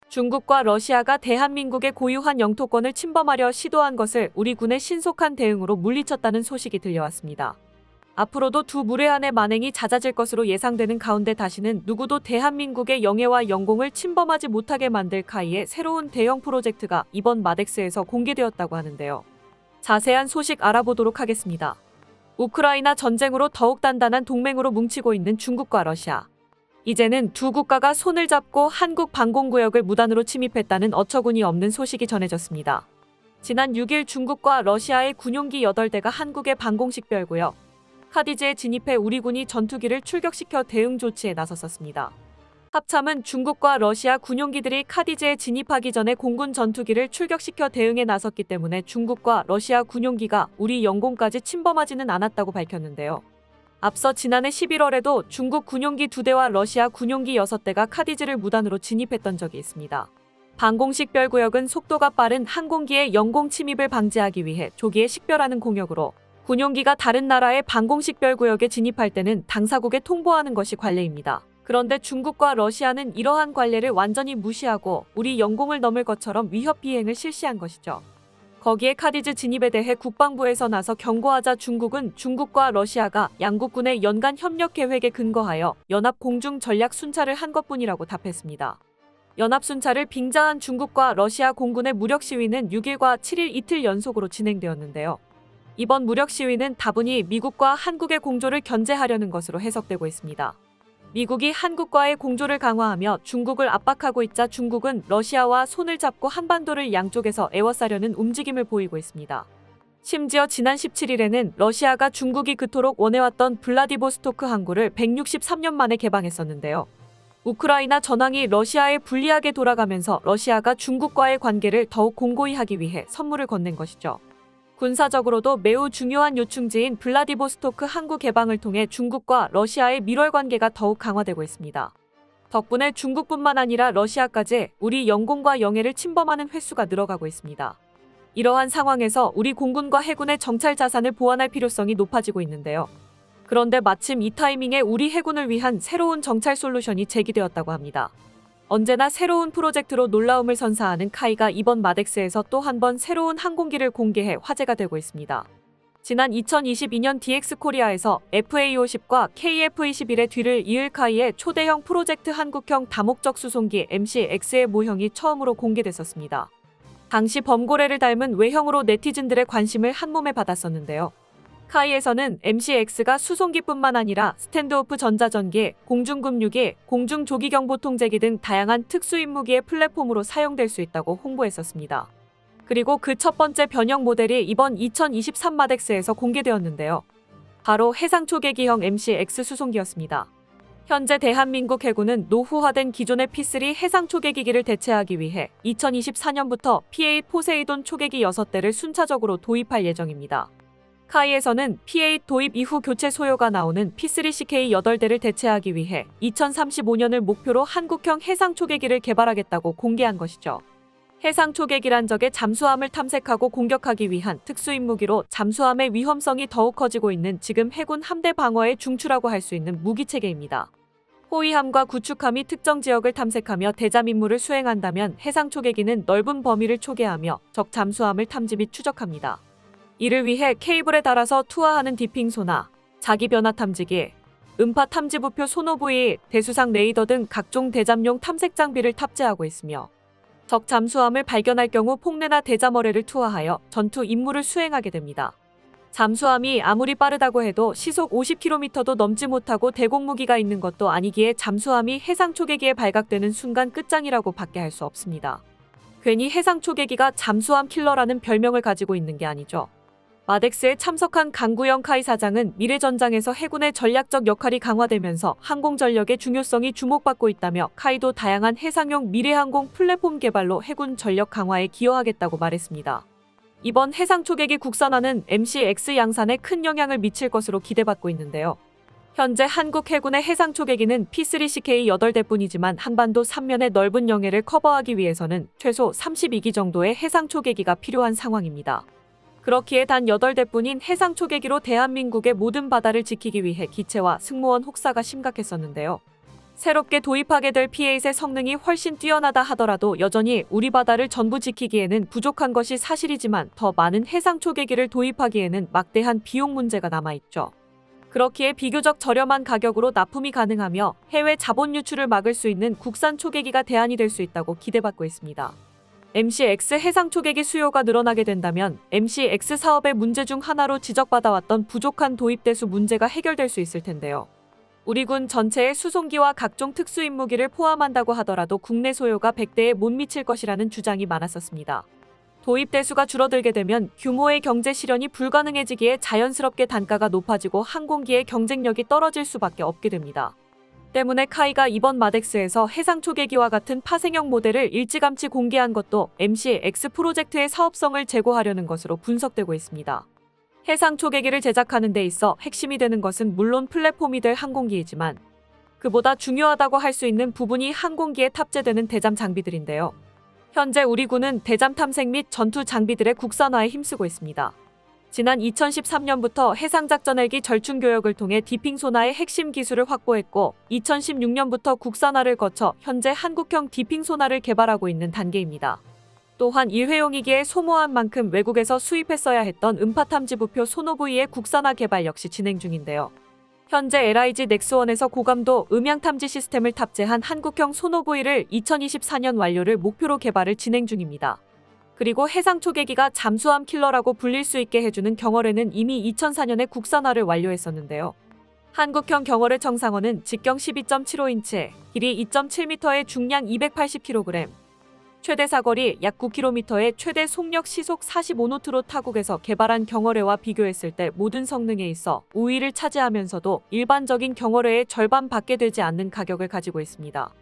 중국과 러시아가 대한민국의 고유한 영토권을 침범하려 시도한 것을 우리 군의 신속한 대응으로 물리쳤다는 소식이 들려왔습니다. 앞으로도 두 무례한의 만행이 잦아질 것으로 예상되는 가운데 다시는 누구도 대한민국의 영해와 영공을 침범하지 못하게 만들 카이의 새로운 대형 프로젝트가 이번 마덱스에서 공개되었다고 하는데요. 자세한 소식 알아보도록 하겠습니다. 우크라이나 전쟁으로 더욱 단단한 동맹으로 뭉치고 있는 중국과 러시아. 이제는 두 국가가 손을 잡고 한국 방공구역을 무단으로 침입했다는 어처구니 없는 소식이 전해졌습니다. 지난 6일 중국과 러시아의 군용기 8대가 한국의 방공식별구역 카디즈에 진입해 우리 군이 전투기를 출격시켜 대응 조치에 나섰었습니다. 합참은 중국과 러시아 군용기들이 카디즈에 진입하기 전에 공군 전투기를 출격시켜 대응에 나섰기 때문에 중국과 러시아 군용기가 우리 영공까지 침범하지는 않았다고 밝혔는데요. 앞서 지난해 11월에도 중국 군용기 2대와 러시아 군용기 6대가 카디즈를 무단으로 진입했던 적이 있습니다. 방공식별구역은 속도가 빠른 항공기의 영공 침입을 방지하기 위해 조기에 식별하는 공역으로 군용기가 다른 나라의 방공식별구역에 진입할 때는 당사국에 통보하는 것이 관례입니다. 그런데 중국과 러시아는 이러한 관례를 완전히 무시하고 우리 영공을 넘을 것처럼 위협 비행을 실시한 것이죠. 거기에 카디즈 진입에 대해 국방부에서 나서 경고하자 중국은 중국과 러시아가 양국군의 연간 협력 계획에 근거하여 연합 공중 전략 순찰을 한 것뿐이라고 답했습니다. 연합 순찰을 빙자한 중국과 러시아 공군의 무력 시위는 6일과 7일 이틀 연속으로 진행되었는데요. 이번 무력 시위는 다분히 미국과 한국의 공조를 견제하려는 것으로 해석되고 있습니다. 미국이 한국과의 공조를 강화하며 중국을 압박하고 있자 중국은 러시아와 손을 잡고 한반도를 양쪽에서 에워싸려는 움직임을 보이고 있습니다. 심지어 지난 17일에는 러시아가 중국이 그토록 원해왔던 블라디보스토크 항구를 163년 만에 개방했었는데요. 우크라이나 전황이 러시아에 불리하게 돌아가면서 러시아가 중국과의 관계를 더욱 공고히 하기 위해 선물을 건넨 것이죠. 군사적으로도 매우 중요한 요충지인 블라디보스토크 항구 개방을 통해 중국과 러시아의 밀월 관계가 더욱 강화되고 있습니다. 덕분에 중국뿐만 아니라 러시아까지 우리 영공과 영해를 침범하는 횟수가 늘어가고 있습니다. 이러한 상황에서 우리 공군과 해군의 정찰 자산을 보완할 필요성이 높아지고 있는데요. 그런데 마침 이 타이밍에 우리 해군을 위한 새로운 정찰 솔루션이 제기되었다고 합니다. 언제나 새로운 프로젝트로 놀라움을 선사하는 카이가 이번 마덱스에서 또 한 번 새로운 항공기를 공개해 화제가 되고 있습니다. 지난 2022년 DX코리아에서 FA-50과 KF-21의 뒤를 이을 카이의 초대형 프로젝트 한국형 다목적 수송기 MCX의 모형이 처음으로 공개됐었습니다. 당시 범고래를 닮은 외형으로 네티즌들의 관심을 한몸에 받았었는데요. 카이에서는 MCX가 수송기뿐만 아니라 스탠드오프 전자전기, 공중급류기, 공중조기경보통제기 등 다양한 특수임무기의 플랫폼으로 사용될 수 있다고 홍보했었습니다. 그리고 그 첫 번째 변형 모델이 이번 2023 마덱스에서 공개되었는데요. 바로 해상초계기형 MCX 수송기였습니다. 현재 대한민국 해군은 노후화된 기존의 P3 해상초계기기를 대체하기 위해 2024년부터 PA 포세이돈 초계기 6대를 순차적으로 도입할 예정입니다. 카이에서는 P8 도입 이후 교체 소요가 나오는 P3CK 8대를 대체하기 위해 2035년을 목표로 한국형 해상초계기를 개발하겠다고 공개한 것이죠. 해상초계기란 적의 잠수함을 탐색하고 공격하기 위한 특수임무기로 잠수함의 위험성이 더욱 커지고 있는 지금 해군 함대 방어의 중추라고 할 수 있는 무기체계입니다. 호위함과 구축함이 특정 지역을 탐색하며 대잠 임무를 수행한다면 해상초계기는 넓은 범위를 초계하며 적 잠수함을 탐지 및 추적합니다. 이를 위해 케이블에 달아서 투하하는 디핑 소나, 자기 변화 탐지기, 음파 탐지 부표 소노부이, 대수상 레이더 등 각종 대잠용 탐색 장비를 탑재하고 있으며 적 잠수함을 발견할 경우 폭내나 대잠어뢰를 투하하여 전투 임무를 수행하게 됩니다. 잠수함이 아무리 빠르다고 해도 시속 50km도 넘지 못하고 대공무기가 있는 것도 아니기에 잠수함이 해상초계기에 발각되는 순간 끝장이라고 밖에 할 수 없습니다. 괜히 해상초계기가 잠수함 킬러라는 별명을 가지고 있는 게 아니죠. 마덱스에 참석한 강구영 카이 사장은 미래전장에서 해군의 전략적 역할이 강화되면서 항공전력의 중요성이 주목받고 있다며 카이도 다양한 해상용 미래항공 플랫폼 개발로 해군 전력 강화에 기여하겠다고 말했습니다. 이번 해상초계기 국산화는 MCX 양산에 큰 영향을 미칠 것으로 기대받고 있는데요. 현재 한국 해군의 해상초계기는 P3CK 8대뿐이지만 한반도 3면의 넓은 영해를 커버하기 위해서는 최소 32기 정도의 해상초계기가 필요한 상황입니다. 그렇기에 단 8대뿐인 해상초계기로 대한민국의 모든 바다를 지키기 위해 기체와 승무원 혹사가 심각했었는데요. 새롭게 도입하게 될 P8의 성능이 훨씬 뛰어나다 하더라도 여전히 우리 바다를 전부 지키기에는 부족한 것이 사실이지만 더 많은 해상 초계기를 도입하기에는 막대한 비용 문제가 남아있죠. 그렇기에 비교적 저렴한 가격으로 납품이 가능하며 해외 자본 유출을 막을 수 있는 국산 초계기가 대안이 될 수 있다고 기대받고 있습니다. MCX 해상 초계기 수요가 늘어나게 된다면 MCX 사업의 문제 중 하나로 지적받아왔던 부족한 도입 대수 문제가 해결될 수 있을 텐데요. 우리 군 전체의 수송기와 각종 특수임무기를 포함한다고 하더라도 국내 소요가 100대에 못 미칠 것이라는 주장이 많았었습니다. 도입 대수가 줄어들게 되면 규모의 경제 실현이 불가능해지기에 자연스럽게 단가가 높아지고 항공기의 경쟁력이 떨어질 수밖에 없게 됩니다. 때문에 카이가 이번 마덱스에서 해상 초계기와 같은 파생형 모델을 일찌감치 공개한 것도 MCX 프로젝트의 사업성을 제고하려는 것으로 분석되고 있습니다. 해상 초계기를 제작하는 데 있어 핵심이 되는 것은 물론 플랫폼이 될 항공기이지만 그보다 중요하다고 할 수 있는 부분이 항공기에 탑재되는 대잠 장비들인데요. 현재 우리 군은 대잠 탐색 및 전투 장비들의 국산화에 힘쓰고 있습니다. 지난 2013년부터 해상작전 헬기 절충 교역을 통해 디핑 소나의 핵심 기술을 확보했고 2016년부터 국산화를 거쳐 현재 한국형 디핑 소나를 개발하고 있는 단계입니다. 또한 일회용이기에 소모한 만큼 외국에서 수입했어야 했던 음파 탐지 부표 소노브이의 국산화 개발 역시 진행 중인데요. 현재 LIG 넥스원에서 고감도 음향 탐지 시스템을 탑재한 한국형 소노브이를 2024년 완료를 목표로 개발을 진행 중입니다. 그리고 해상 초계기가 잠수함 킬러라고 불릴 수 있게 해주는 경어뢰는 이미 2004년에 국산화를 완료했었는데요. 한국형 경어뢰 청상어는 직경 12.75인치, 길이 2.7m에 중량 280kg, 최대 사거리 약 9km에 최대 속력 시속 45노트로 타국에서 개발한 경어뢰와 비교했을 때 모든 성능에 있어 우위를 차지하면서도 일반적인 경어뢰의 절반밖에 되지 않는 가격을 가지고 있습니다.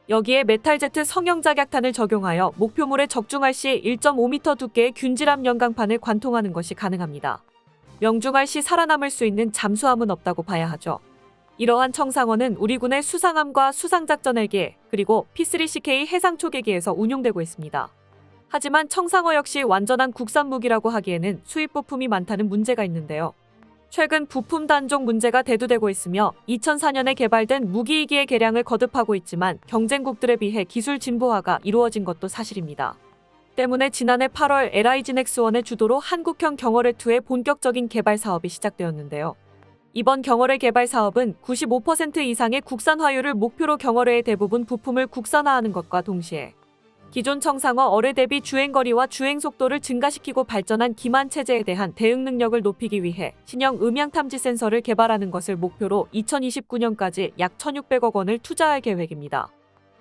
여기에 메탈제트 성형작약탄을 적용하여 목표물에 적중할 시 1.5m 두께의 균질함 연강판을 관통하는 것이 가능합니다. 명중할 시 살아남을 수 있는 잠수함은 없다고 봐야 하죠. 이러한 청상어는 우리 군의 수상함과 수상작전 헬기 그리고 P3CK 해상 초계기에서 운용되고 있습니다. 하지만 청상어 역시 완전한 국산 무기라고 하기에는 수입 부품이 많다는 문제가 있는데요. 최근 부품 단종 문제가 대두되고 있으며 2004년에 개발된 무기이기의 개량을 거듭하고 있지만 경쟁국들에 비해 기술 진보화가 이루어진 것도 사실입니다. 때문에 지난해 8월 LIG 넥스원의 주도로 한국형 경어뢰2의 본격적인 개발 사업이 시작되었는데요. 이번 경어뢰 개발 사업은 95% 이상의 국산화율을 목표로 경어뢰의 대부분 부품을 국산화하는 것과 동시에 기존 청상어 어뢰 대비 주행거리와 주행속도를 증가시키고 발전한 기만 체제에 대한 대응 능력을 높이기 위해 신형 음향탐지 센서를 개발하는 것을 목표로 2029년까지 약 1,600억 원을 투자할 계획입니다.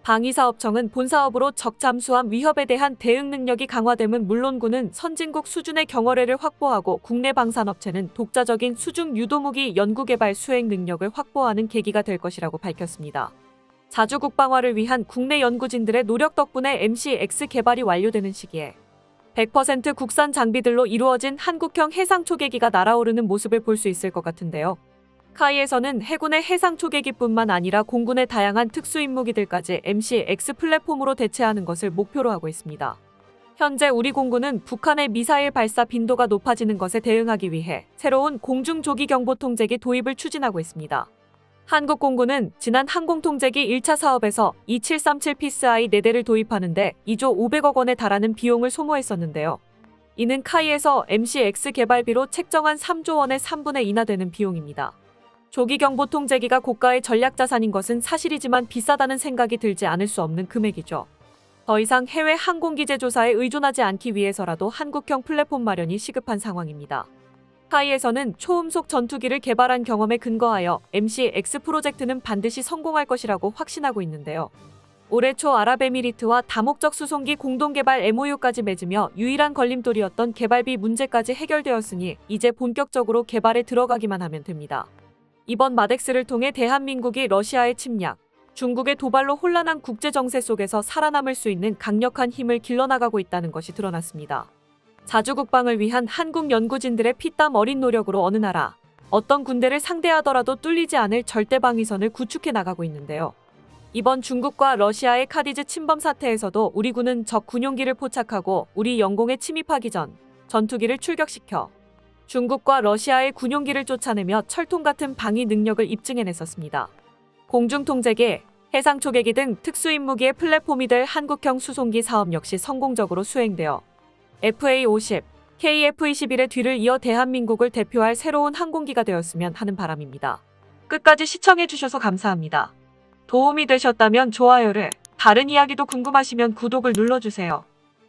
방위사업청은 본사업으로 적잠수함 위협에 대한 대응 능력이 강화됨은 물론 군은 선진국 수준의 경어뢰를 확보하고 국내 방산업체는 독자적인 수중 유도무기 연구개발 수행 능력을 확보하는 계기가 될 것이라고 밝혔습니다. 자주 국방화를 위한 국내 연구진들의 노력 덕분에 MCX 개발이 완료되는 시기에 100% 국산 장비들로 이루어진 한국형 해상 초계기가 날아오르는 모습을 볼 수 있을 것 같은데요. 카이에서는 해군의 해상 초계기뿐만 아니라 공군의 다양한 특수임무기들까지 MCX 플랫폼으로 대체하는 것을 목표로 하고 있습니다. 현재 우리 공군은 북한의 미사일 발사 빈도가 높아지는 것에 대응하기 위해 새로운 공중조기경보통제기 도입을 추진하고 있습니다. 한국공군은 지난 항공통제기 1차 사업에서 2737 PSI 4대를 도입하는데 2조 500억 원에 달하는 비용을 소모했었는데요. 이는 카이에서 MCX 개발비로 책정한 3조 원의 3분의 2나 되는 비용입니다. 조기경보통제기가 고가의 전략자산인 것은 사실이지만 비싸다는 생각이 들지 않을 수 없는 금액이죠. 더 이상 해외 항공기 제조사에 의존하지 않기 위해서라도 한국형 플랫폼 마련이 시급한 상황입니다. 카이에서는 초음속 전투기를 개발한 경험에 근거하여 MCX 프로젝트는 반드시 성공할 것이라고 확신하고 있는데요. 올해 초 아랍에미리트와 다목적 수송기 공동개발 MOU까지 맺으며 유일한 걸림돌이었던 개발비 문제까지 해결되었으니 이제 본격적으로 개발에 들어가기만 하면 됩니다. 이번 마덱스를 통해 대한민국이 러시아의 침략, 중국의 도발로 혼란한 국제정세 속에서 살아남을 수 있는 강력한 힘을 길러나가고 있다는 것이 드러났습니다. 자주국방을 위한 한국 연구진들의 피땀 어린 노력으로 어느 나라, 어떤 군대를 상대하더라도 뚫리지 않을 절대방위선을 구축해 나가고 있는데요. 이번 중국과 러시아의 카디즈 침범 사태에서도 우리 군은 적 군용기를 포착하고 우리 영공에 침입하기 전 전투기를 출격시켜 중국과 러시아의 군용기를 쫓아내며 철통 같은 방위 능력을 입증해냈었습니다. 공중통제기, 해상 초계기 등 특수임무기의 플랫폼이 될 한국형 수송기 사업 역시 성공적으로 수행되어 FA-50, KF-21의 뒤를 이어 대한민국을 대표할 새로운 항공기가 되었으면 하는 바람입니다. 끝까지 시청해주셔서 감사합니다. 도움이 되셨다면 좋아요를, 다른 이야기도 궁금하시면 구독을 눌러주세요.